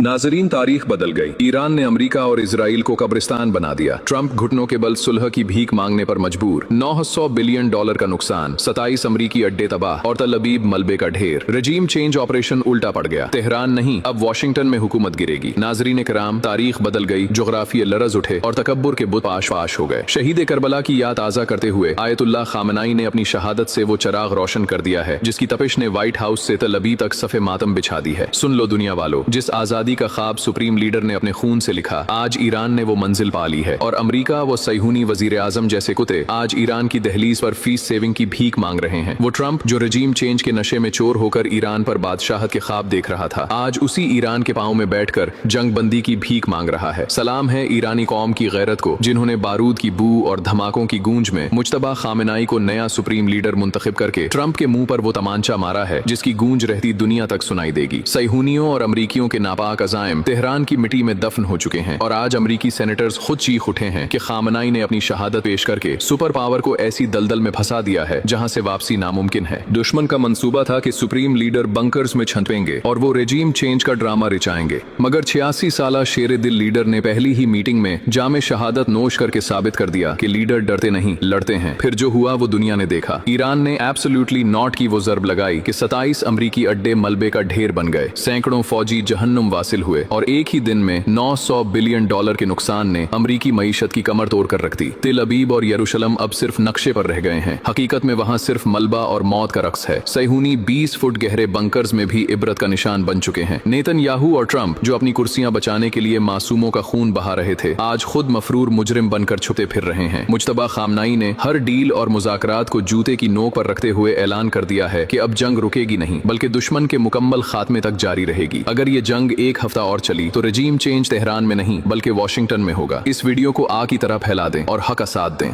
नाजरीन, तारीख बदल गई। ईरान ने अमेरिका और इजराइल को कब्रिस्तान बना दिया। ट्रंप घुटनों के बल सुलह की भीख मांगने पर मजबूर। $900 बिलियन का नुकसान, 27 अमरीकी अड्डे तबाह और तल अबीब मलबे का ढेर। रजीम चेंज ऑपरेशन उल्टा पड़ गया। तेहरान नहीं, अब वाशिंगटन में हुकूमत गिरेगी। नाजरीन कराम, तारीख बदल गई, जोग्राफिये लरज उठे और तकब्बुर के बुत पाश पाश हो गए। शहीद करबला की याद ताज़ा करते हुए आयतुल्लाह खामनाई ने अपनी शहादत से वो चराग रोशन कर दिया है जिसकी तपिश ने व्हाइट हाउस से तल अबीब तक सफ़े मातम बिछा दी है। सुन लो दुनिया वालों, जिस आजादी का ख्वाब सुप्रीम लीडर ने अपने खून से लिखा, आज ईरान ने वो मंजिल पा ली है। और अमेरिका वो सैहूनी वजीर आजम जैसे कुत्ते आज ईरान की दहलीज पर फीस सेविंग की भीख मांग रहे हैं। वो ट्रंप जो रजीम चेंज के नशे में चोर होकर ईरान पर बादशाहत के ख्वाब देख रहा था, आज उसी ईरान के पांव में बैठकर जंग बंदी की भीख मांग रहा है। सलाम है ईरानी कौम की गैरत को जिन्होंने बारूद की बू और धमाकों की गूंज में मुज्तबा खामेनाई को नया सुप्रीम लीडर मुंतखब करके ट्रंप के मुंह पर वो तमांचा मारा है जिसकी गूंज रहती दुनिया तक सुनाई देगी। सैहूनियों और अमरीकियों के नापाक अजायम तेहरान की मिट्टी में दफन हो चुके हैं और आज अमरीकी सेनेटर्स खुद चीख उठे हैं कि खामनाई ने अपनी शहादत पेश करके सुपर पावर को ऐसी दलदल में फंसा दिया है जहां से वापसी नामुमकिन है। दुश्मन का मंसूबा था कि सुप्रीम लीडर बंकर्स में छंपेंगे और वो रेजीम चेंज का ड्रामा रिचाएंगे, मगर 86 साला शेर दिल लीडर ने पहली ही मीटिंग में जामे शहादत नोश करके साबित कर दिया कि लीडर डरते नहीं, लड़ते हैं। फिर जो हुआ वो दुनिया ने देखा। ईरान ने एब्सोल्युटली नॉट की वो जर्ब लगाई कि 27 अमरीकी अड्डे मलबे का ढेर बन गए, सैकड़ों फौजी जहन्नुम वासिल हुए और एक ही दिन में $900 बिलियन के नुकसान ने अमरीकी मईशत की कमर तोड़ कर रख दी। तिल अबीब और यरूशलम अब सिर्फ नक्शे पर रह गए हैं, हकीकत में वहां सिर्फ मलबा और मौत का रक्स है। सैहूनी 20 फुट गहरे बंकर्स में भी इबरत का निशान बन चुके हैं। नेतन्याहू और ट्रंप जो अपनी कुर्सियां बचाने के लिए मासूमों का खून बहा रहे थे, आज खुद मफरूर मुजरिम बनकर छुपते फिर रहे हैं। मुज्तबा खामनाई ने हर डील और मुज़ाकरात को जूते की नोक पर रखते हुए ऐलान कर दिया है कि अब जंग रुकेगी नहीं बल्कि दुश्मन के मुकम्मल खात्मे तक जारी रहेगी। अगर ये जंग एक हफ्ता और चली तो रजीम चेंज तेहरान में नहीं बल्कि वाशिंगटन में होगा। इस वीडियो को आग की तरह फैला दें और हक का साथ दें।